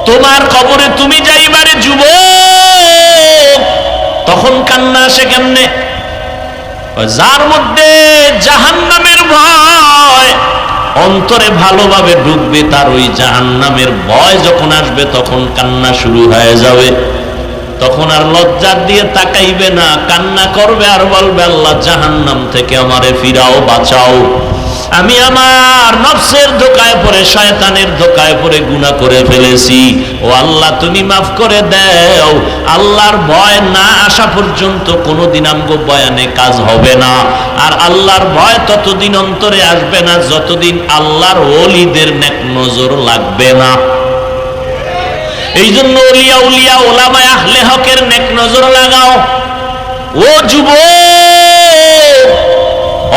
তোমার কবরে তুমি যাইবারে যুবক, তখন কান্না আসে কেমনে? যার মধ্যে জাহান্নামের ভয় অন্তরে ভালোভাবে ঢুকবে, তার ওই জাহান্নামের ভয় যখন আসবে তখন কান্না শুরু হয়ে যাবে। তখন আর লজ্জার দিয়ে তাকাইবে না, কান্না করবে আর বলবে, আল্লাহ জাহান্নাম থেকে আমারে ফিরাও, বাঁচাও। আমি আমার নফসের ধোকায় পড়ে, শয়তানের ধোকায় পড়ে গুনাহ করে ফেলেছি। ও আল্লাহ, তুমি মাফ করে দাও। আল্লাহর ভয় না আসা পর্যন্ত কোনোদিন আমগো বয়ানে কাজ হবে না। আর আল্লাহর ভয় ততদিন অন্তরে আসবে না যতদিন আল্লাহর ওলিদের নেক নজর লাগবে না। এই জন্য ওলিয়া উলিয়া ওলামায়ে আহলে হকের নেক নজর লাগাও। ও যুবক,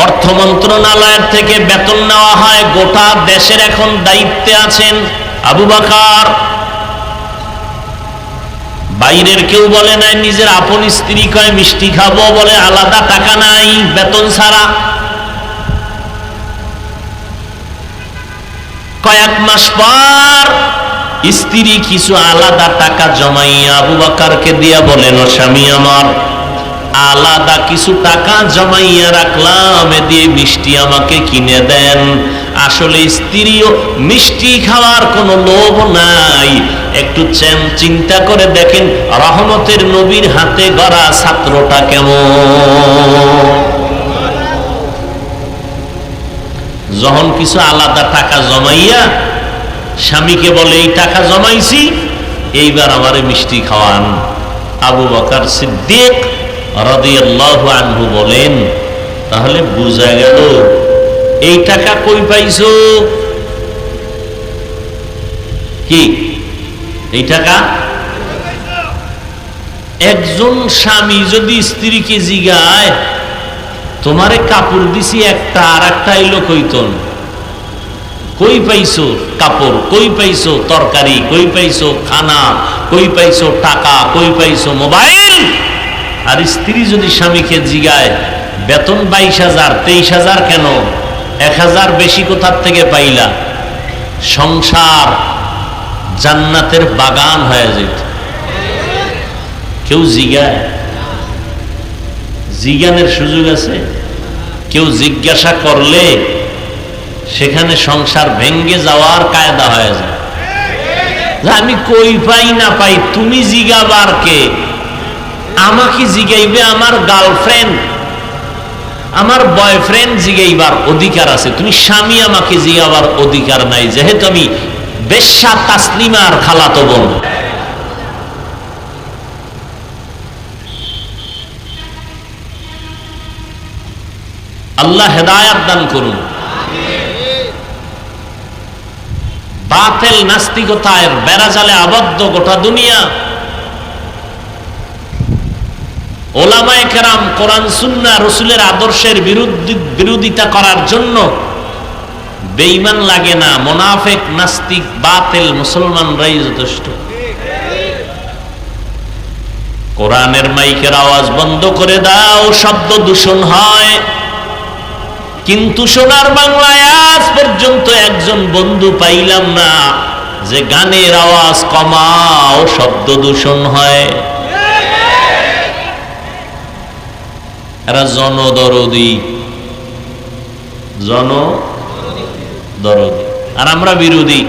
অর্থ মন্ত্রণালয়ের থেকে বেতন নেওয়া হয়, গোটা দেশের এখন দায়িত্বে আছেন আবু বকর। বাইরের কেউ বলে নাই, নিজের আপন স্ত্রী কয় মিষ্টি খাবো, বলে আলাদা টাকা নাই বেতন ছাড়া। কয়েক মাস পর স্ত্রী কিছু আলাদা টাকা জমাইয়া আবু বকরকে দিয়া বলেন, ও স্বামী আমার, আলাদা কিছু টাকা জমাইয়া রাখলাম, এ দিয়ে মিষ্টি আমাকে কিনে দেন। আসলে স্ত্রীও মিষ্টি খাওয়ার কোনো লোভ নাই। একটু চিন্তা করে দেখেন, রহমতের নবীর হাতে গড়া ছাত্রটা কেমন। যখন কিছু আলাদা টাকা জমাইয়া স্বামীকে বলে, এই টাকা জমাইছি, এইবার আমারে মিষ্টি খাওয়ান। আবু বকর সিদ্দিক রাদিয়াল্লাহু আনহু বলেন, তাহলে বুঝা গেল এই টাকা কই পাইছো? কি এই টাকা? একজন স্বামী যদি স্ত্রীকে জিগায়, তোমারে কাপড় দিছি একটা, আর একটা এলো কইতন, কই পাইছো কাপড়, কই পাইছো তরকারি, কই পাইছো খানা, কই পাইছো টাকা, কই পাইছো মোবাইল? আর স্ত্রী যদি স্বামীকে জিগায়, বেতন 22,000, 23,000 কেন, 1,000 বেশি কোথার থেকে পাইলা? সংসার জান্নাতের বাগান হয়ে যেত। কেউ জিগায়? জিজ্ঞানের সুযোগ আছে? কেউ জিজ্ঞাসা করলে সেখানে সংসার ভেঙ্গে যাওয়ার কায়দা হয়ে যায়। আমি কই পাই না পাই, তুমি জিগাবার কে? আমাকে জিগাইবে আমার গার্লফ্রেন্ড, আমার বয়ফ্রেন্ড জিগাইবার অধিকার আছে। তুমি স্বামী, আমাকে জিগাবার অধিকার নাই, যেহেতু আমি বেশ্যা তাসলিমার খালাতো বোন। আল্লাহ হেদায়াত দান করুন। বাতিল নাস্তিকতার বেড়াজালে আবদ্ধ গোটা দুনিয়া। ওলামায়ে কেরাম কোরআন সুন্নাহ রাসূলের আদর্শের বিরোধিতা করার জন্য বেঈমান লাগে না, মুনাফিক নাস্তিক বাতিল মুসলমানরাই যথেষ্ট। কোরআনের মাইকের আওয়াজ বন্ধ করে দাও, শব্দ দূষণ হয়। কিন্তু সোনার বাংলায় আজ পর্যন্ত একজন বন্ধু পাইলাম না যে গানের আওয়াজ কমাও, শব্দ দূষণ হয়। এরা জনদরদি, আর আমরা বিরোধী।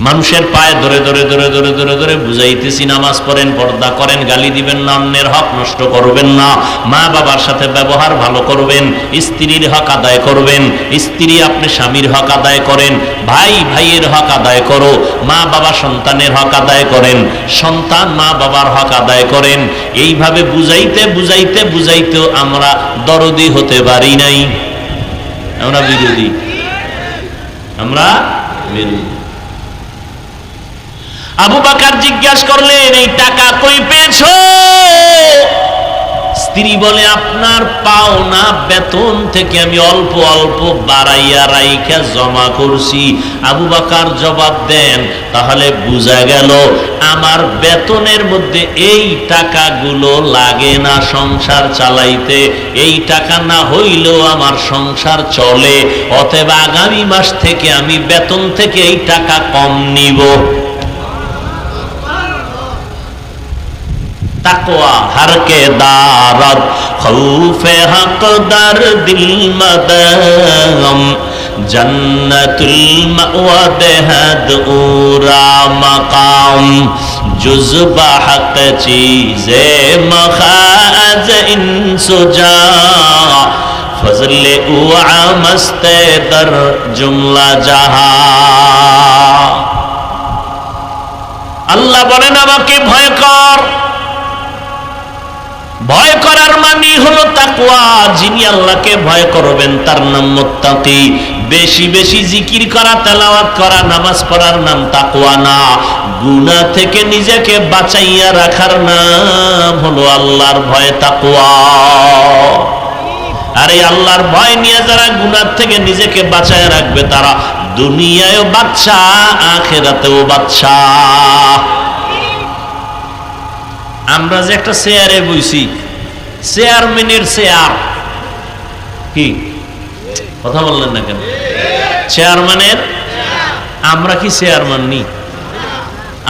মানুষের পায়ে ধরে ধরে ধরে ধরে ধরে ধরে বুঝাইতেছি, নামাজ পড়েন, পর্দা করেন, গালি দিবেন না, অন্যের হক নষ্ট করবেন না, মা বাবার সাথে ব্যবহার ভালো করবেন, স্ত্রীর হক আদায় করবেন, স্ত্রী আপনি স্বামীর হক আদায় করেন, ভাই ভাইয়ের হক আদায় করো, মা বাবা সন্তানের হক আদায় করেন, সন্তান মা বাবার হক আদায় করেন। এইভাবে বুঝাইতে বুঝাইতে বুঝাইতেও আমরা দরদি হতে পারি নাই। আমরা বিরোধী, আমরা বিরোধী। আবু বকর জিজ্ঞাসা করলেন, এই টাকা কই পেয়েছো? স্ত্রী বলে আপনার পাওনা বেতন থেকে আমি অল্প অল্প বাড়াইয়া রাইখা জমা করছি। আবু বকর জবাব দেন, তাহলে বোঝা গেল আমার বেতনের মধ্যে এই টাকাগুলো লাগে না সংসার চালাইতে, এই টাকা না হইলেও আমার সংসার চলে, অতএব আগামী মাস থেকে আমি বেতন থেকে এই টাকা কম নিব। তাকওয়া হারকে দারদ খৌফে হক দার দিল মদম জন্নতুল মাওয়া দেহদ উরা মাকাম জুজবা হক চীজে মখাজ ইনসুজা ফজলে উআ মস্তে দর জুমলা জাহা। আল্লাহ বলেন আমাকে ভয় কর। ভয় করার মানে হলো তাকওয়া। যিনি আল্লাহকে ভয় করবেন তার নাম মুত্তাকি। বেশি বেশি জিকির করা, তেলাওয়াত করা, নামাজ পড়ার নাম তাকওয়া না। গুনাহ থেকে নিজেকে বাঁচাইয়া রাখার নাম হলো আল্লাহর ভয়, তাকওয়া। আর এই আল্লাহর ভয় নিয়ে যারা গুনাহ থেকে নিজেকে বাঁচায় রাখবে তারা দুনিয়ায়ও বাদশা, আখিরাতেও বাদশা। আমরা যে একটা চেয়ারে বইছি, চেয়ারম্যানের চেয়ার কি কথা বললেন না কেন? চেয়ারম্যানের, আমরা কি চেয়ারম্যান নি?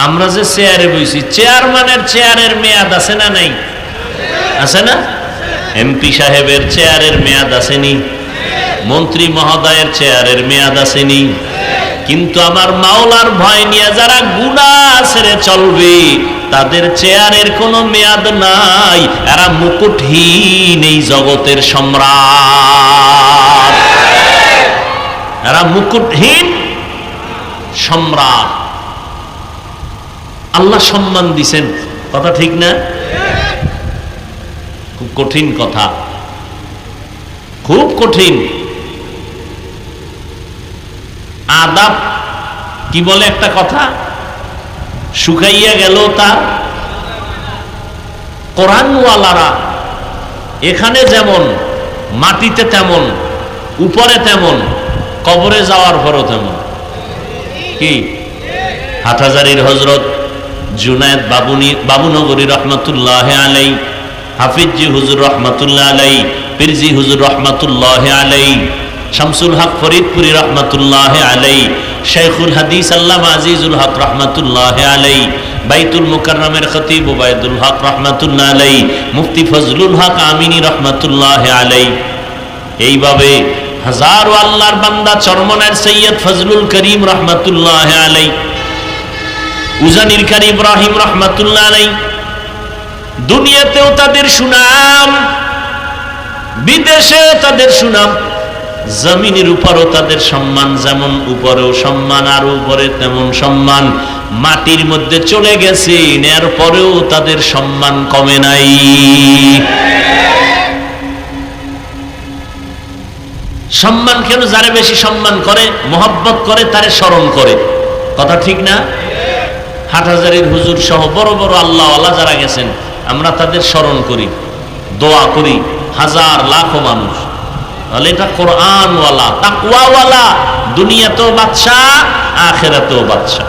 আমরা যে চেয়ারে বইছি, চেয়ারম্যানের চেয়ারের মেয়াদ আছে না নাই? আছে না? এমপি সাহেবের চেয়ারের মেয়াদ আসেনি, মন্ত্রী মহোদয়ের চেয়ারের মেয়াদ আসেনি। কিন্তু আমার মাওলার ভয় নিয়ে যারা গুনাহ ছেড়ে চলবে তাদের চেয়ারের কোনো মেয়াদ নাই। এরা মুকুটহীন এই জগতের সম্রাট, এরা মুকুটহীন সম্রাট। আল্লাহ সম্মান দিছেন, কথা ঠিক না? খুব কঠিন কথা, খুব কঠিন। আদাব কি বলে একটা কথা, শুকাইয়া গেল তার। কোরআনওয়ালারা এখানে যেমন, মাটিতে তেমন, উপরে তেমন, কবরে যাওয়ার পরও তেমন। কি হাটহাজারীর হযরত জুনায়েদ বাবুনগরী রহমাতুল্লাহ আলাই, হাফিজি হুজুর রহমাতুল্লাহ আলাই, পীরজি হুজুর রহমাতুল্লাহ আলাই, শামসুল হক ফরিদপুরি রহমাতুল্লাহ আলাই, শেখুল হাদিস আল্লামা আজিজুল হক রহমাতুল্লাহ আলাই, বাইতুল মুকাররমের খতিব ওবায়দুল হক রহমাতুল্লাহ আলাই, মুফতি ফজলুল হক আমিনী রহমাতুল্লাহ আলাই। এইভাবে হাজারো আল্লাহর বান্দা, চরমনের সৈয়দ ফজলুল করিম রহমাতুল্লাহ আলাই, উজানির কারি ইব্রাহিম রহমাতুল্লাহ আলাই। দুনিয়াতেও তাদের সুনাম, বিদেশেও তাদের সুনাম, জমিনের উপরও তাদের সম্মান। যেমন উপরেও সম্মান, আর উপরে তেমন সম্মান। মাটির মধ্যে চলে গেছেন, এরপরেও তাদের সম্মান কমে নাই। সম্মান কেন? যারা বেশি সম্মান করে, মহব্বত করে, তারে স্মরণ করে, কথা ঠিক না? হাটহাজারীর হুজুর সহ বড় বড় আল্লাহওয়ালা যারা গেছেন, আমরা তাদের স্মরণ করি, দোয়া করি, হাজার লাখো মানুষ। তাহলে এটা কোরআনওয়ালা, তাকওয়াওয়ালা, দুনিয়াতেও বাদশাহ, আখিরাতেও বাদশাহ।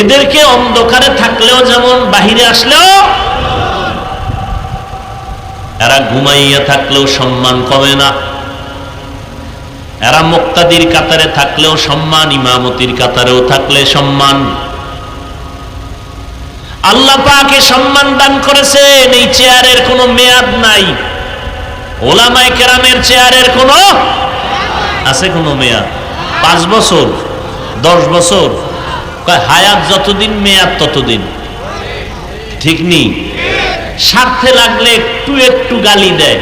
এদেরকে অন্ধকারে থাকলেও যেমন, বাহিরে আসলেও, এরা ঘুমাইয়া থাকলেও সম্মান কমে না। এরা মুক্তাদির কাতারে থাকলেও সম্মান, ইমামতির কাতারেও থাকলে সম্মান। আল্লাহ পাকে সম্মান দান করেছেন। এই চেয়ারের কোনো মেয়াদ নাই। ওলামায়ে কেরামের চেয়ারের কোনো আছে কোনো মেয়াদ? 5 বছর, 10 বছর, হায়াত যতদিন মেয়াদ ততদিন, ঠিক নেই? স্বার্থে লাগলে একটু একটু গালি দেয়,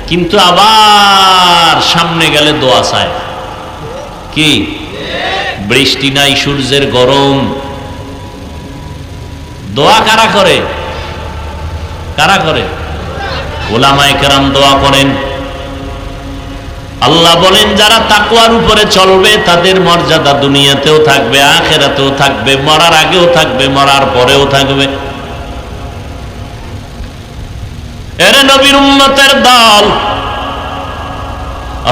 কিন্তু আবার সামনে গেলে দোয়া চায়। কি বৃষ্টি নাই, সূর্যের গরম, দোয়া কারা করে? কারা করে? উলামায়ে কেরাম দোয়া করেন। আল্লাহ বলেন যারা তাকওয়ার উপরে চলবে তাদের মর্যাদা দুনিয়াতেও থাকবে, আখিরাতেও থাকবে, মরার আগেও থাকবে, মরার পরেও থাকবে। এরে নবীর উম্মতের দল,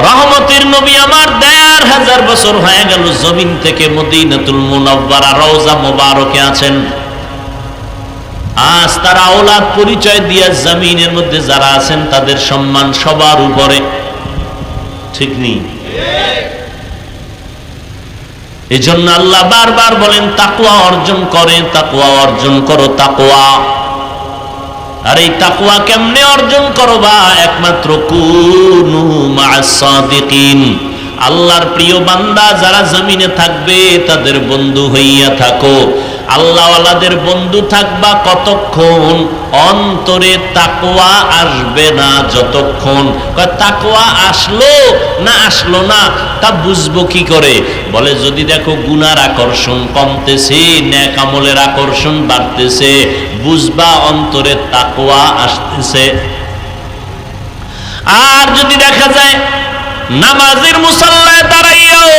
রহমতের নবী আমার ১৫০০ বছর হয়ে গেল জমিন থেকে মদিনাতুল মুনাওয়ারা রওজা মোবারকে আছেন। আজ তারা আওলাদ পরিচয় দিয়ে জমিনের মধ্যে যারা আছেন তাদের সম্মান সবার উপরে, ঠিক নেই? এই জন্য আল্লাহ বারবার বলেন তাকওয়া অর্জন করে, তাকওয়া অর্জন করো, তাকওয়া। আর এই তাকওয়া কেমনে অর্জন করবা? একমাত্র কুনু মা'আস সাদিকিন, আল্লাহর প্রিয় বান্দা যারা জমিনে থাকবে তাদের বন্ধু হইয়া থাকো। আল্লাহওয়ালাদের বন্ধু থাকবা কতক্ষণ? অন্তরে তাকওয়া আসবে না যতক্ষণ। তাকওয়া আসলো না আসলো না তা বুঝবো কি করে? বলে যদি দেখো গুনার আকর্ষণ কমতেছে, নেক আমলের আকর্ষণ বাড়তেছে, বুঝবা অন্তরে তাকওয়া আসতেছে। আর যদি দেখা যায় নামাজের মুসাল্লায় দাঁড়াইয়াও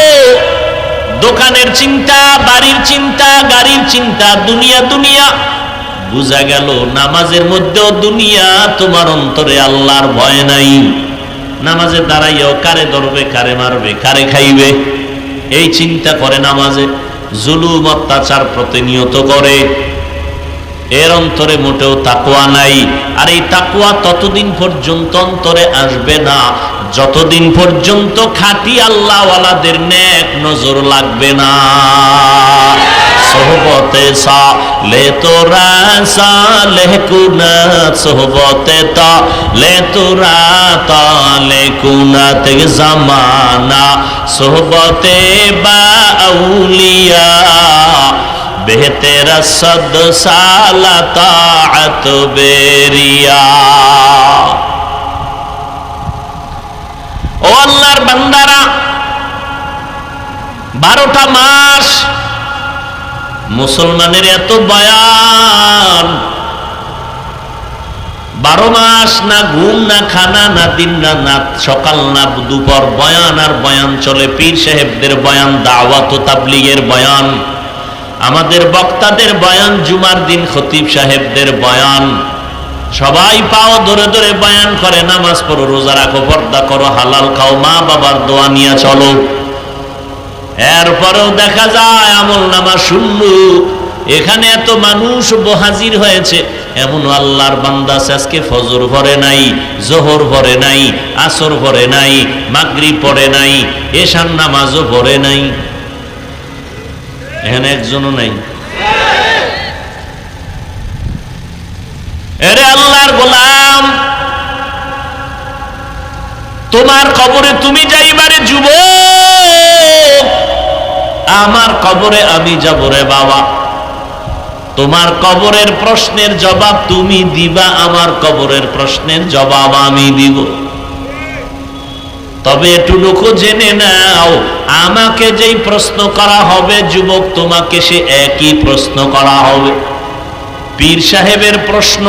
দোকানের চিন্তা, বাড়ির চিন্তা, গাড়ির চিন্তা, দুনিয়া দুনিয়া, বুঝা গেল নামাজের মধ্যেও দুনিয়া, তোমার অন্তরে আল্লাহর ভয় নাই। নামাজে দাঁড়াইয়াও কারে ধরবে, কারে মারবে, কারে খাইবে, এই চিন্তা করে নামাজে। জুলুম অত্যাচার প্রতিনিয়ত করে, এর অন্তরে মোটেও তাকওয়া নাই। আর এই তাকওয়া ততদিন পর্যন্ত অন্তরে আসবে না যতদিন পর্যন্ত খাঁটি আল্লাহওয়ালাদের নেক নজর লাগবে না। সোহবতে সালে তোরা সালেহ কুনাত, সোহবতে তালে তোরা তালে কুনাত জামানা, সোহবতে বা আউলিয়া বেহতেরা সদ সালা তাআত বেরিয়া। ও আল্লাহর বান্দারা, 12টা মাস মুসলমানের এত বয়ান, 12 মাস না ঘুম, না খানা, না দিন, না রাত, সকাল না দুপুর বয়ান আর বয়ান চলে। পীর সাহেবদের বয়ান, দাওয়াত ও তাবলীগের বয়ান, আমাদের বক্তাদের বয়ান, জুমার দিন খতিব সাহেবদের বয়ান, সবাই পাও ধরে ধরে বয়ান করে। নামাজ পড়ো, রোজা রাখো, পর্দা করো, হালাল খাও, মা বাবার দোয়া নিয়ে চলো। এরপরেও দেখা যায় আমল নামা শূন্য। এখানে এত মানুষ হাজির হয়েছে, এমন আল্লাহর বান্দা আজকে ফজর ভরে নাই, জোহর ভরে নাই, আসর ভরে নাই, মাগরিব পড়ে নাই, এশার নামাজও ভরে নাই, এখানে একজনও নাই। এরে আল্লাহর গোলাম, তোমার কবরে তুমি যাইবারে যুবক, আমার কবরে আমি যাব রে বাবা। তোমার কবরের প্রশ্নের জবাব তুমি দিবা, আমার কবরের প্রশ্নের জবাব আমি দিব। তবে এটুকু জেনে নাও, আমাকে যেই প্রশ্ন করা হবে যুবক, তোমাকে সে একই প্রশ্ন করা হবে। পীর সাহেবের প্রশ্ন,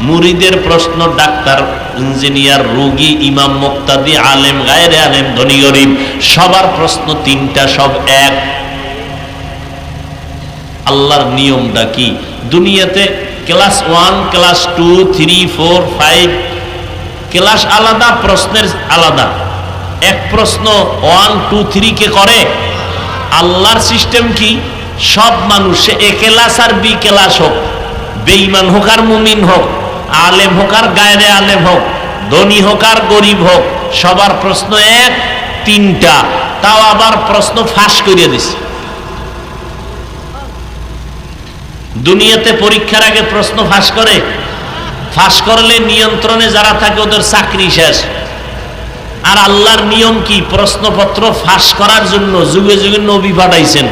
মুরিদের প্রশ্ন, ডাক্তার, ইঞ্জিনিয়ার, রোগী, ইমাম, মুক্তাদি, আলেম, গায়রে আলেম, ধনী গরিব, সবার প্রশ্ন তিনটা, সব এক। আল্লাহর নিয়মটা কি? দুনিয়াতে ক্লাস 1, ক্লাস 2, 3, 4, 5 ক্লাস আলাদা, প্রশ্নের আলাদা। এক প্রশ্ন 1, 2, 3 কে করে। আল্লাহর সিস্টেম কি? সব মানুষ, এ ক্লাস আর বি ক্লাস হোক, বেঈমান হোক আর মুমিন হোক, আলেম হোক আর গায়রে আলেম হোক, ধনী হোক আর গরিব হোক, সবার প্রশ্ন এক, তিনটা। তাও আবার প্রশ্ন ফাঁস করিয়ে দিছে। দুনিয়াতে পরীক্ষার আগে প্রশ্ন ফাঁস করে, ফাঁস করলে নিয়ন্ত্রণে যারা থাকে ওদের চাকরি শেষ। আর আল্লাহর নিয়ম কি? প্রশ্নপত্র ফাঁস করার জন্য যুগে যুগে নবী পাঠাইছেন।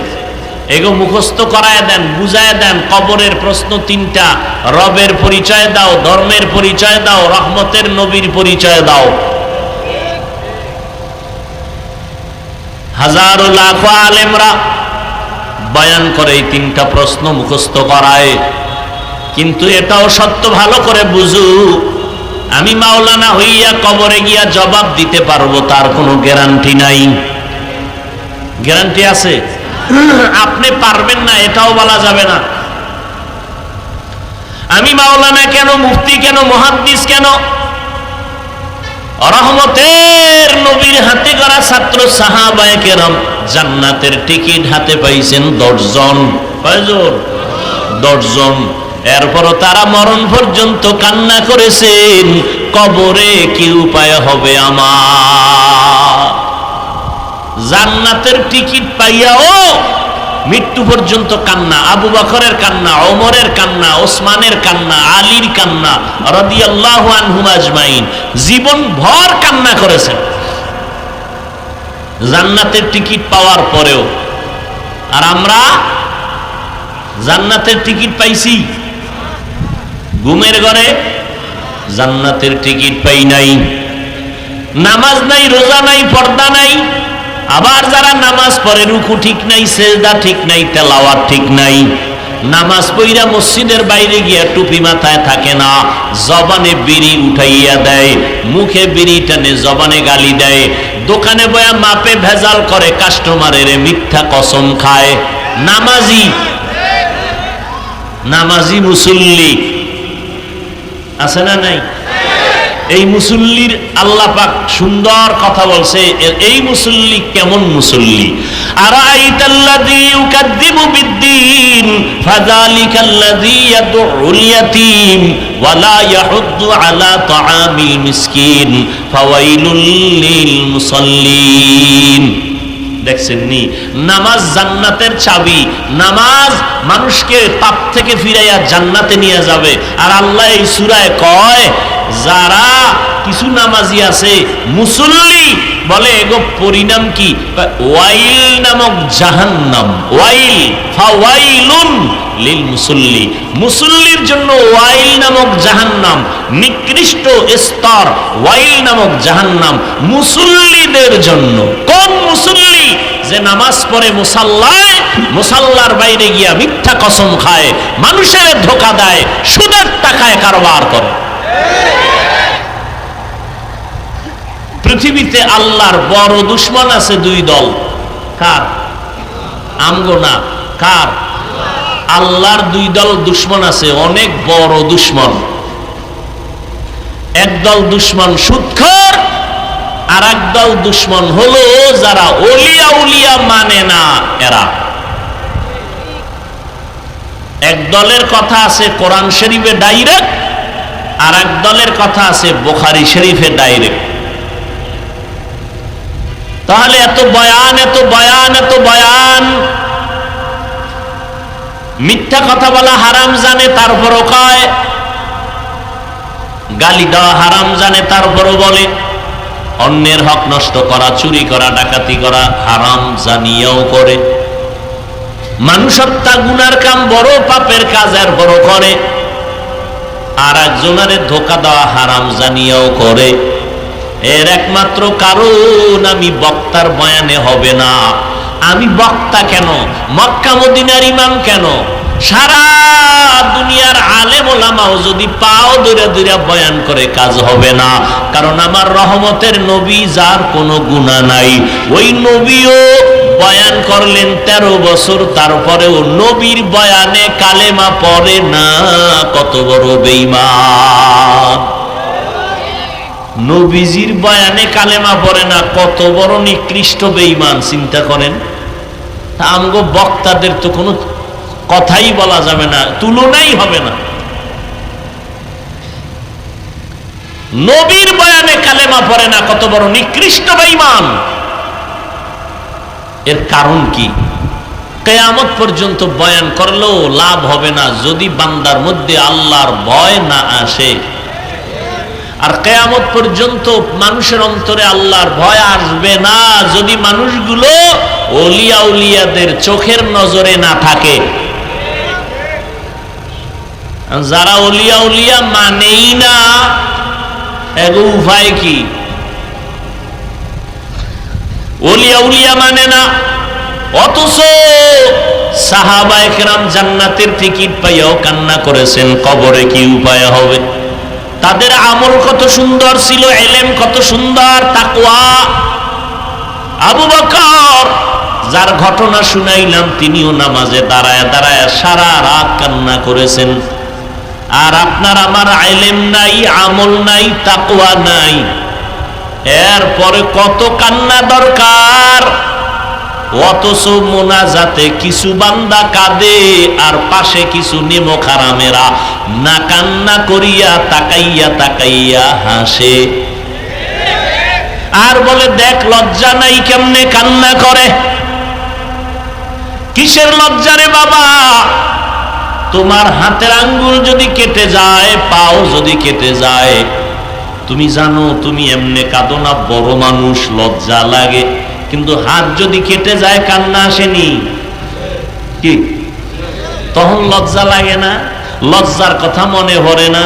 এগো মুখস্থ করায় দেন, বুঝায় দেন। কবরের প্রশ্ন তিনটা, রবের পরিচয় দাও, ধর্মের পরিচয় দাও, রহমতের নবীর পরিচয় দাও। হাজারো লাখো আলেমরা বয়ান করে এই তিনটা প্রশ্ন মুখস্থ করায়। কিন্তু এটাও সত্য, ভালো করে বুঝু, আমি মাওলানা হইয়া কবরে গিয়া জবাব দিতে পারবো তার কোনো গ্যারান্টি নাই। গ্যারান্টি আছে? আপনি পারবেন না এটাও বলা যাবে না। আমি মাওলানা কেন, মুফতি কেন, মুহাদ্দিস কেন? রহমতের নবীর হাতে গড়া ছাত্র সাহাবায়ে কেরাম জান্নাতের টিকিট হাতে পাইছেন 10 জন। কয়জন? 10 জন। এরপরও তারা মরণ পর্যন্ত কান্না করেছেন, কবরে কি উপায় হবে আমার? জান্নাতের টিকিট পাইয়াও মৃত্যু পর্যন্ত কান্না। আবু বকরের কান্না, ওমরের কান্না, ওসমানের কান্না, আলীর কান্না রাদিয়াল্লাহু আনহুম আজমাইন, জীবন ভর কান্না করেছেন জান্নাতের টিকিট পাওয়ার পরেও। আর আমরা জান্নাতের টিকিট পাইছি, ঘুমের ঘরে জান্নাতের টিকিট পাই নাই। নামাজ নাই, রোজা নাই, পর্দা নাই। আবার যারা নামাজ পড়ে রুকু ঠিক নাই, সেজদা ঠিক নাই, তেলাওয়াত ঠিক নাই। নামাজ পড়া মসজিদের বাইরে গিয়া টুপি মাথায় থাকে না, জবানে বিড়ি উঠাইয়া দেয়, মুখে বিড়ি টানে, জবানে গালি দেয়, দোকানে বয়া মাপে ভেজাল করে, কাস্টমারের মিথ্যা কসম খায়। নামাজি মুসল্লি আছে না নাই? এই মুসল্লির আল্লাহ পাক সুন্দর কথা বলছে। এই মুসল্লি কেমন মুসল্লি? আরাইতাল্লাযী ইউকাযযিবু বিদ্দীন ফাযালিকাল্লাযী ইয়াদউল ইয়াতীম ওয়া লা ইয়াহুদ্দু আলা তাআমিল মিসকিন ফাওয়াইলুল লিল মুসাল্লিন। দেখছেন নি, নামাজ জান্নাতের চাবি। নামাজ মানুষকে পাপ থেকে ফিরাইয়া জান্নাতে নিয়ে যাবে। আর আল্লাহ এই সূরায় কয়, যারা কিছু নামাজি আছে মুসল্লি, বলে এগো পরিণাম কি? ওয়াইল নামক জাহান্নাম। ওয়াইল, ফাওয়াইলুন লিল মুসল্লি, মুসল্লির জন্য ওয়াইল নামক জাহান্নাম, নিকৃষ্ট স্তর ওয়াইল নামক জাহান্নাম মুসল্লিদের জন্য। কোন মুসল্লি? যে নামাজ পড়ে মুসাল্লায়, মুসাল্লার বাইরে গিয়া মিথ্যা কসম খায়, মানুষের ধোঁকা দেয়, সুদের টাকায় কারবার করে। পৃথিবীতে আল্লাহর বড় দুশমন আছে 2 দল। কার? আমগো না, কার? আল্লাহর 2 দল দুশমন আছে, অনেক বড় দুশমন। এক দল দুশমন সুদখোর, আর এক দল দুশমন হলো যারা ওলিয়া উলিয়া মানে না এরা। এক দলের কথা আছে কোরআন শরীফে ডাইরেক্ট, আর এক দলের কথা আছে বুখারী শরীফে ডাইরেক্ট। তাহলে এত বয়ান, এত বয়ান, এত বয়ান, মিথ্যা কথা বলা হারাম জানে তারপরও কয়, গালি দেওয়া হারাম জানে তারপরও বলে, অন্যের হক নষ্ট করা, চুরি করা, ডাকাতি করা হারাম জানিয়েও করে, মানুষ হত্যা গুনার কাম বড় পাপের কাজ এরপরও করে, আর একজনের ধোঁকা দেওয়া হারাম জানিয়েও করে। এর একমাত্র কারণ আমি বক্তার বয়ানে হবে না। আমি বক্তা কেন? মক্কা মদিনার ইমাম কেন? সারা দুনিয়ার আলেম ওলামাও যদি পাও দূরে দূরে বয়ান করে কাজ হবে না। কারণ আমার রহমতের নবী, যার কোনো গুনাহ নাই, ওই নবীও বয়ান করলেন 13 বছর, তারপরেও নবীর বয়ানে কালেমা পড়ে না। কত বড় বেঈমান! নবীজির বয়ানে কালেমা পড়ে না, কত বড় নিকৃষ্ট বেঈমান! চিন্তা করেন। আমগো বক্তাদের তো কোনো কথাই বলা যাবে না, তুলনাই হবে না। নবীর বয়ানে কালেমা পড়ে না, কত বড় নিকৃষ্ট বেঈমান! এর কারণ কি? কিয়ামত পর্যন্ত বয়ান করলেও লাভ হবে না যদি বান্দার মধ্যে আল্লাহর ভয় না আসে। আর কিয়ামত পর্যন্ত মানুষের অন্তরে আল্লাহর ভয় আসবে না যদি মানুষগুলো ওলিয়া উলিয়াদের চোখের নজরে না থাকে। যারা ওলিয়া উলিয়া মানেই না, এগো উপায় কি? ওলিয়া উলিয়া মানে না, অথচ সাহাবায়ে কেরাম জান্নাতের টিকিট পাইয়াও কান্না করেছেন, কবরে কি উপায় হবে। তাদের আমল কত সুন্দর ছিল, ইলম কত সুন্দর, তাকওয়া। আবু বকর, যার ঘটনা শুনাইলাম, তিনিও নামাজে দাঁড়ায় দাঁড়ায় সারা রাত কান্না করেছেন। আর আপনার আমার ইলম নাই, আমল নাই, তাকওয়া নাই, এরপরে কত কান্না দরকার। অথচ মোনাজাতে কিছু বান্দা কাঁদে আর পাশে কিছু নেমক হারামেরা না কান্না করিয়া তাকাইয়া তাকাইয়া হাসে আর বলে দেখ লজ্জা নাই কেমনে কান্না করে। কিসের লজ্জা রে বাবা? তোমার হাতের আঙ্গুল যদি কেটে যায়, পাও যদি কেটে যায়, তুমি জানো তুমি এমনে কাঁদো না, বড় মানুষ, লজ্জা লাগে। কিন্তু হাত যদি কেটে যায় কান্না আসেনি কি? তখন লজ্জা লাগে না? লজ্জার কথা মনে পড়ে না?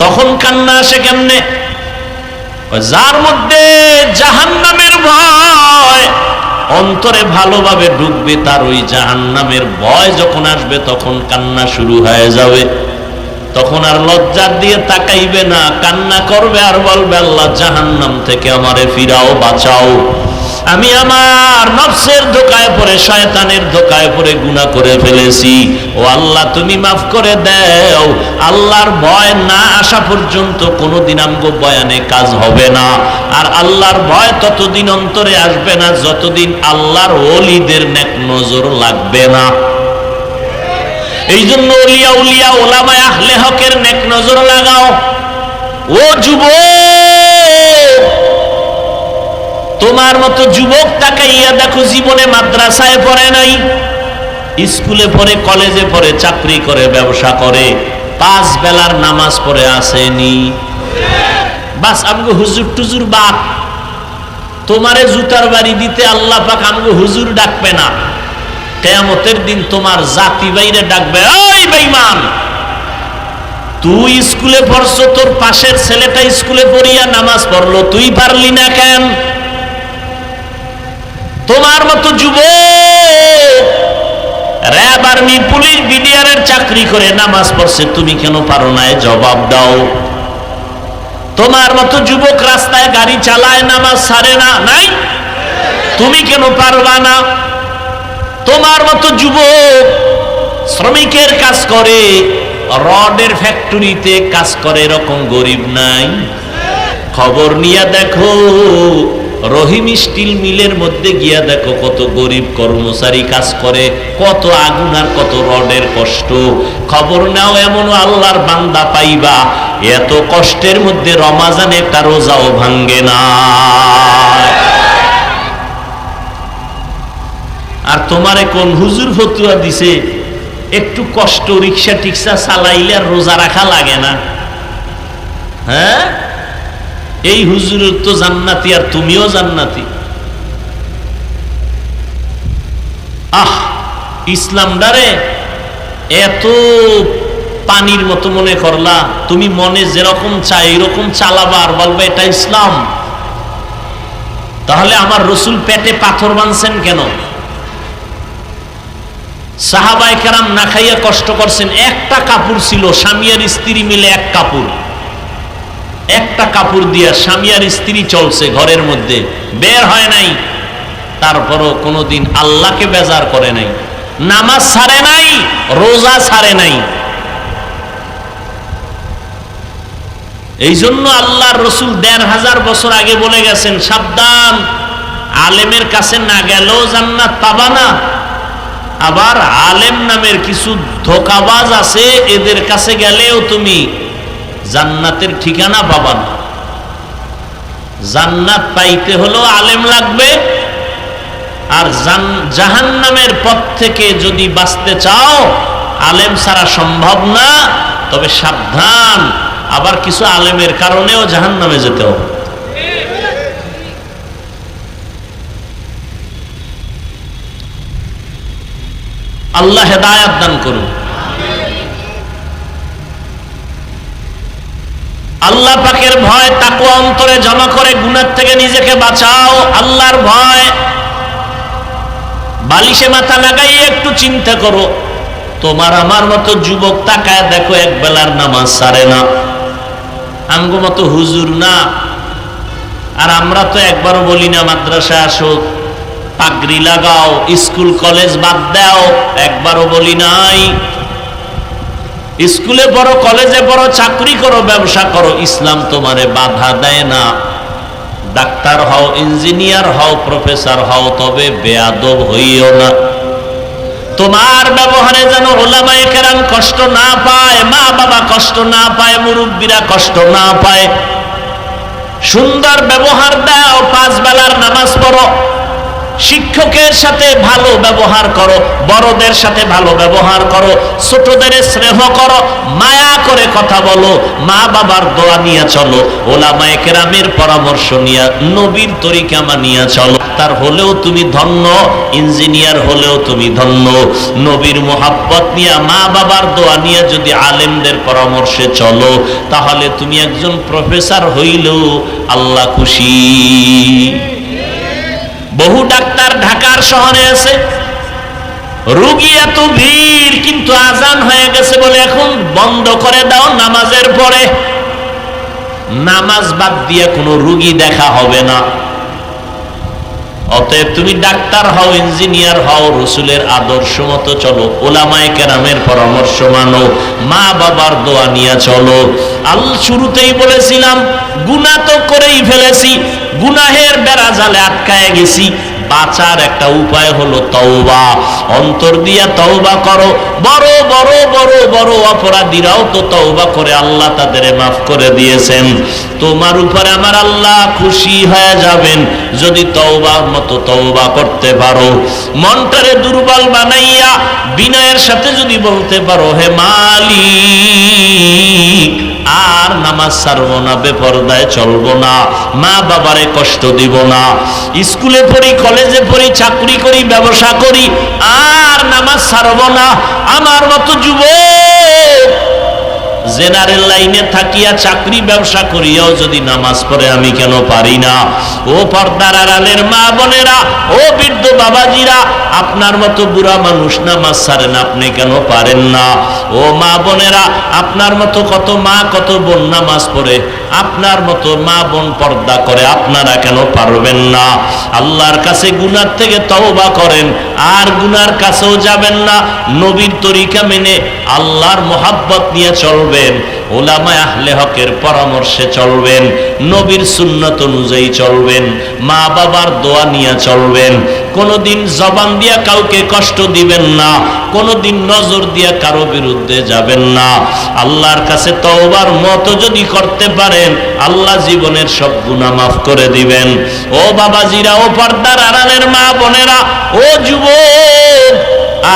তখন কান্না আসে কেমনে? যার মধ্যে জাহান্নামের ভয় অন্তরে ভালোভাবে ঢুকবে, তার ওই জাহান্নামের ভয় যখন আসবে তখন কান্না শুরু হয়ে যাবে। তখন আর লজ্জার দিয়ে তাকাইবে না, কান্না করবে আর বলবে আল্লাহ জাহান্নাম থেকে আমারে ফিরাও, বাঁচাও। আমি আমার নফসের ধোঁকায় পড়ে, শয়তানের ধোঁকায় পড়ে গুনাহ করে ফেলেছি, ও আল্লাহ তুমি মাফ করে দাও। আল্লাহর ভয় না আসা পর্যন্ত কোনোদিন আমগো বয়ানে কাজ হবে না। আর আল্লাহর ভয় ততদিন অন্তরে আসবে না যতদিন আল্লাহর ওলিদের নেক নজর লাগবে না। এই জন্য ওলিয়া উলিয়া ওলামায়ে আহলে হকের নেক নজর লাগাও। ও যুবক, তোমার মতো যুবক তাকাইয়া দেখো জীবনে মাদ্রাসায় পড়ে নাই, স্কুলে পড়ে, কলেজে পড়ে, চাকরি করে, ব্যবসা করে, 5 বেলার নামাজ পড়ে আসেনি। বাস আমগো হুজুর টুজুর বাপ, তোমারে জুতার বাড়ি দিতে আল্লাহ পাক আমগো হুজুর ডাকবে না। কিয়ামতের দিন তোমার জাতি বাইরে ডাকবে, ওই বেঈমান, তুই স্কুলে পড়ছো, তোর পাশের ছেলেটা স্কুলে পড়িয়া নামাজ পড়লো, তুই পারলি না কেন? তোমার মতো যুবক র‍্যাব, আর্মি, পুলিশ, বিডিআর এর চাকরি করে নামাজ পড়ছে, তুমি কেন পারো না? জবাব দাও। তোমার মতো যুবক রাস্তায় গাড়ি চালায়, নামাজ ছাড়ে না, নাই, তুমি কেন পারবা না? তোমার মতো যুবক শ্রমিকের কাজ করে, রডের ফ্যাক্টরিতে কাজ করে, এরকম গরিব নাই। খবর নিয়ে দেখো, রহিম স্টিল মিলের মধ্যে গিয়া দেখো কত গরিব কর্মচারী কাজ করে, কত আগুন আর কত রডের কষ্ট। খবর নাও, এমন আল্লাহর বান্দা পাইবা এত কষ্টের মধ্যে রমাজানে একটা রোজাও ভাঙ্গে না। আর তোমারে কোন হুজুর ফতুয়া দিছে একটু কষ্ট রিক্সা টিক্সা চালাইলে আর রোজা রাখা লাগে না? হ্যাঁ, এই হুজুরের তো জান্নাতি আর তুমিও জান্নাতি। ইসলামটারে এত পানির মতো মনে করলা, তুমি মনে যেরকম চাই এরকম চালাবা আর বলবে এটা ইসলাম। তাহলে আমার রসুল পেটে পাথর বাঁধছেন কেন? সাহাবায়ে কেরাম না খাইয়া কষ্ট করছেন, একটা কাপড় ছিল, স্বামী আর স্ত্রী মিলে এক কাপড়, একটা কাপড় দিয়া স্বামী আর স্ত্রী চলছে ঘরের মধ্যে, বের হয় নাই। তারপরও কোনোদিন আল্লাহকে বেজার করে নাই, নামাজ ছাড়ে নাই, রোজা ছাড়ে নাই। এই জন্য আল্লাহর রসুল ১৫০০ বছর আগে বলে গেছেন, সাবধান, আলেমের কাছে না গেলেও জান্নাত পাবা না, আবার আলেম নামের কিছু ধোঁকাবাজ আছে, এদের কাছে গেলেও তুমি জান্নাতের ঠিকানা পাবা না। জান্নাত পাইতে হলেও আলেম লাগবে, আর জাহান্নামের পথ থেকে যদি বাঁচতে চাও আলেম ছাড়া সম্ভব না। তবে সাবধান, আবার কিছু আলেমের কারণেও জাহান্নামে যেতে হবে। আল্লাহ হেদায়েত দান করুন। আল্লাহ পাকের ভয় তাকওয়া অন্তরে জমা করে গুনাহ থেকে নিজেকে বাঁচাও। আল্লাহর ভয় বালিশে মাথা লাগাইয়ে একটু চিন্তা করো, তোমার আমার মতো যুবক তাকায় দেখো এক বেলার নামাজ ছাড়ে না, আমগো মতো হুজুর না। আর আমরা তো একবারও বলি না মাদ্রাসা আসো, পাগড়ি লাগাও, স্কুল কলেজ বাদ দাও, একবারও বলি নাই। স্কুলে পড়ো, কলেজে পড়ো, চাকরি করো, ব্যবসা করো, ইসলাম তোমারে বাধা দেয় না। ডাক্তার হও, ইঞ্জিনিয়ার হও, প্রফেসর হও, তবে বেয়াদব হইও না। তোমার ব্যবহারে যেন উলামায়ে কেরাম কষ্ট না পায়, মা বাবা কষ্ট না পায়, মুরব্বীরা কষ্ট না পায়। সুন্দর ব্যবহার দাও, 5 বেলার নামাজ পড়ো, শিক্ষকের সাথে ভালো ব্যবহার করো, বড়দের সাথে ভালো ব্যবহার করো, ছোটদের স্নেহ করো, মায়া করে কথা বলো, মা বাবার দোয়া নিয়ে চলো, উলামায়ে কেরামের পরামর্শ নিয়ে, নবীর তরিকা মানিয়ে চলো। ডাক্তার হলেও তুমি ধন্য, ইঞ্জিনিয়ার হলেও তুমি ধন্য। নবীর মোহাব্বত নিয়ে, মা বাবার দোয়া নিয়ে যদি আলেমদের পরামর্শে চলো, তাহলে তুমি একজন প্রফেসর হইলেও আল্লাহ খুশি। বহু ডাক্তার ঢাকার শহরে আছে, রোগী এত ভিড়, কিন্তু আজান হয়ে গেছে বলে এখন বন্ধ করে দাও নামাজের পরে। নামাজ বাদ দিয়ে কোনো রোগী দেখা হবে না। অতএব তুমি ডাক্তার হও, ইঞ্জিনিয়ার হও, রসুলের আদর্শ মতো চলো, উলামায়ে কেরামের পরামর্শ মানো, মা বাবার দোয়া নিয়ে চলো। শুরুতেই বলেছিলাম, গুনাহ তো করেই ফেলেছি, গুনাহের বেড়া জালে আটকায় গেছি। বাঁচার একটা উপায় হলো তওবা। অন্তর দিয়ে তওবা করো। বড় বড় বড় বড় অপরাধীরাও তো তওবা করে আল্লাহ তাদের মাফ করে দিয়েছেন। তোমার উপরে আমার আল্লাহ খুশি হয়ে যাবেন যদি তওবার মতো তওবা করতে পারো। মনটারে দুর্বল বানাইয়া বিনয়ের সাথে যদি বলতে পারো, হে মালিক, আর নামাজ ছাড়বো না, বেপরদায় চলবো না, মা বাবারে কষ্ট দিব না, স্কুলে পড়ি, কলেজে পড়ি, চাকরি করি, ব্যবসা করি, আর নামাজ ছাড়বো না। আমার মতো যুবক জেনারেল লাইনে থাকিয়া চাকরি ব্যবসা করিয়াও যদি নামাজ পড়ে আমি কেন পারি না? ও পর্দার আড়ালের মা বোনেরা, ও বৃদ্ধ বাবাজিরা, আপনার মতো বুড়া মানুষ নামাজ ছাড়েন, আপনি কেন পারেন না? ও মা বোনেরা, আপনার মতো কত মা কত বোন নামাজ পড়ে, আপনার মতো মা বোন পর্দা করে, আপনারা কেন পারবেন না? আল্লাহর কাছে গুনার থেকে তওবা করেন, আর গুনার কাছেও যাবেন না। নবীর তরিকা মেনে আল্লাহর মোহাব্বত নিয়ে চলবেন, উলামায়ে আহলে হকের পরামর্শে চলবেন, নবীর সুন্নাত অনুযায়ী চলবেন, মা বাবার দোয়া নিয়ে চলবেন। কোনোদিন জবান দিয়া কাউকে কষ্ট দিবেন না, কোনোদিন নজর দিয়া কারো বিরুদ্ধে যাবেন না। আল্লাহর কাছে তওবার মতো যদি করতে পারেন, আল্লাহ জীবনের সব গুনাহ মাফ করে দিবেন। ও বাবাজিরা, ও পর্দার আড়ালের মা বোনেরা, ও যুবক,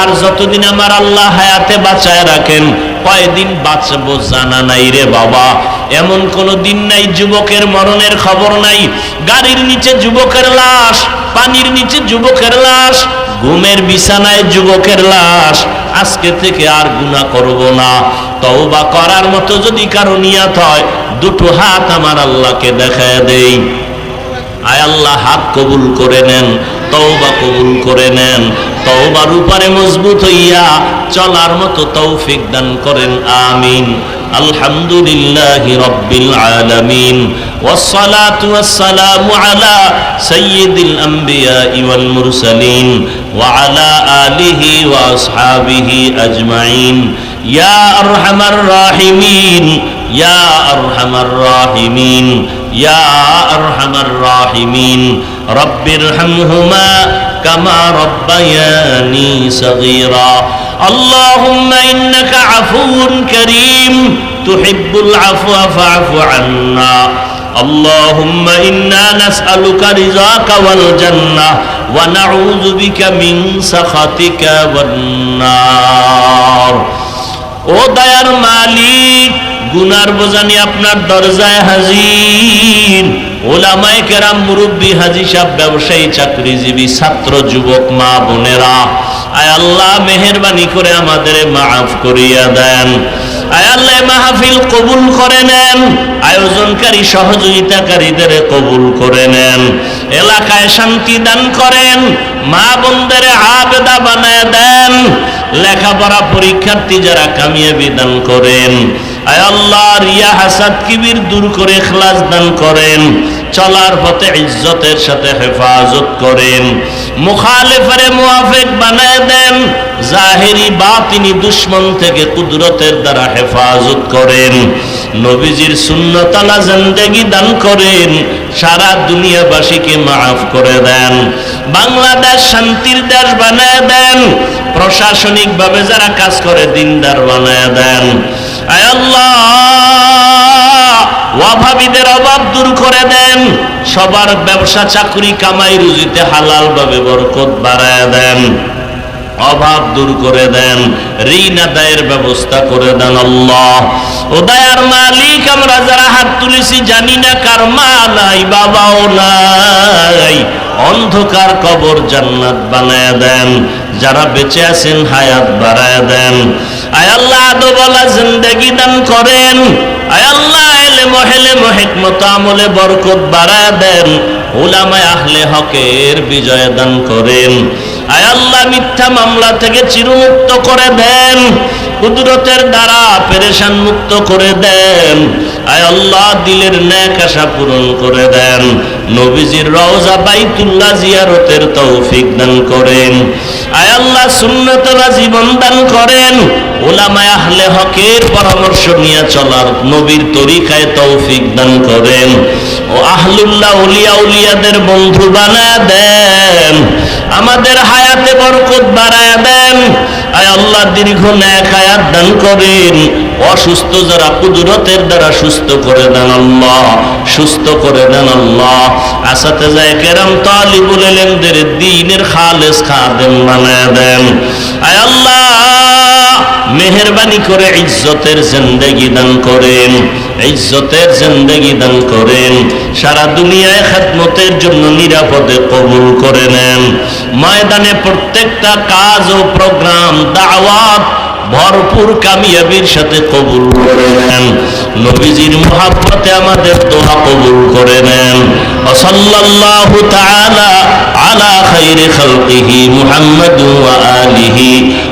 আর যতদিন আমার আল্লাহ হায়াতে বাঁচায় রাখেন, কয়দিন বাঁচবো জানা নাই রে বাবা। এমন কোনো দিন নাই যুবকের মরণের খবর নাই। গাড়ির নিচে যুবকের লাশ, পানির নিচে যুবকের লাশ, ঘুমের বিছানায় যুবকের লাশ। আজকে থেকে আর গুনাহ করব না। তওবা করার মতো যদি কারো নিয়ত হয়, দুটো হাত আমার আল্লাহকে দেখায় দেই। আয় আল্লাহ, হাত কবুল করে নেন, তওবা কবুল করে নেন। তওবার উপরে মজবুত হইয়া চলার মতো তৌফিক দান করেন, আমিন। আলহামদুলিল্লাহি রাব্বিল আলামিন, ওয়াসসালাতু ওয়াসসালামু আলা সাইয়্যিদিল আমবিয়াই ওয়াল মুরসালিন ওয়া আলা আলিহি ওয়া আসহাবিহি আজমাইন। ইয়া আরহামার রাহিমিন, ইয়া আরহামার রাহিমিন, ইয়া আরহামার রাহিমিন। রব্বিরহামহুমা কামা রব্বায়ানি সগীরা। আল্লাহুম্মা ইন্নাকা আফুউন কারীম তুহিব্বুল আফওয়া ফা'ফু আন্না। আল্লাহুম্মা ইন্না নাসআলুকা রিযাকা ওয়াল জান্নাহ ওয়া নাউযু বিকা মিন সাখাতিকা ওয়ান নার। ও দয়ার মালিক, গুনার বোঝানি আপনার দরজায় হাজির। উলামায়ে কেরাম, মুরব্বী, হাজী সাহেব, ব্যবসায়ী, চাকরিজীবী, ছাত্র, যুবক, মা বোনেরা, আয় আল্লাহ মেহেরবানি করে আমাদের মাফ করিয়া দেন। আয় আল্লাহ মাহফিল কবুল করে নেন, আয়োজনকারী সহযোগিতাকারীদের কবুল করে নেন, এলাকায় শান্তি দান করেন, মা বোনদের আবেদা বানায় দেন, লেখাপড়া পরীক্ষার্থী যারা কামিয়াবি দান করেন। আয় আল্লাহ রিয়া হাসাদ কিবির দূর করে ইখলাস দান করেন, চলার পথে ইজ্জতের সাথে হেফাজত করেন, মুখালিফারে মুআফিক বানায় দেন, জাহেরি বাতিনি দুশমন থেকে কুদরতের দ্বারা হেফাজত করেন, নবীজির সুন্নত আলা জিন্দেগি দান করেন, সারা দুনিয়াবাসীকে মাফ করে দেন, বাংলাদেশ শান্তির দেশ বানায় দেন, প্রশাসনিক ভাবে যারা কাজ করে দিনদার বানায় দেন। আয় আল্লাহ অভাবীদের অভাব দূর করে দেন, সবার ব্যবসা চাকরি কামাই রুজিতে হালাল ভাবে বরকত বাড়ায় দেন, অভাব দূর করে দেন, ঋণ আদায়ের ব্যবস্থা করে দেন। আল্লাহ ও দয়ার মালিক, আমরা যারা হাত তুলেছি জানি না কার মা নাই বাবাও নাই, অন্ধকার কবর জান্নাত বানায় দেন, যারা বেঁচে আছেন হায়াত বাড়ায় দেন। আয় আল্লাহ আদবওয়ালা জিন্দেগি দান করেন, আয় আল্লাহ ইলম হিকমত আমলে বরকত বাড়ায় দেন, উলামায়ে আহলে হকের বিজয় দান করেন। আয় আল্লাহ মিথ্যা মামলা থেকে চিরমুক্ত করে দেন, কুদরতের দ্বারা পেরেশান মুক্ত করে দেন। আয় আল্লাহ দিলের নেক আশা পূরণ করে দেন, নবীজির রওজা বাইতুল্লাহ জিয়ারতের তৌফিক দান করেন। আয় আল্লাহ সুন্নতওয়ালা জীবন দান করেন, উলামায়ে আহলে হকের পরামর্শ নিয়ে চলার নবীর তরিকায় তৌফিক দান করেন, ও আহলুল্লাহ ওলিয়া উলিয়াদের বন্ধু বানায় দেন, আমাদের হায়াতে বরকত বাড়ায় দেন। আয় আল্লাহ দীর্ঘ নেক হায়াত দান করেন, অসুস্থ যারা কুদরতের দ্বারা সুস্থ করে দেন আল্লাহ, সুস্থ করে দেন আল্লাহ। আসাতেজায়ে কেরাম তালিবুল ইলমদের দ্বীনের খালেস খাদেম বানায় দেন। আয় আল্লাহ মেহেরবানি করে ইজ্জতের জিন্দেগি দান করেন, ইজ্জতের জিন্দেগি দান করেন, সারা দুনিয়ায় খেদমতের জন্য নিরাপদে কবুল করে নেন। ময়দানে প্রত্যেকটা কাজ ও প্রোগ্রাম দাওয়াত ভরপুর কামিয়াবির সাথে কবুল করে নেন, নবীজির মুহাব্বতে আমাদের দোয়া কবুল করে নেন। সাল্লাল্লাহু তাআলা আলা খাইরি খালকিহি মুহাম্মাদ ওয়া আলিহি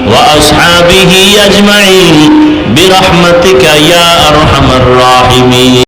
ওয়া আসহাবিহি আজমাইন বিরহমাতিকা ইয়া আরহামার রাহিমিন।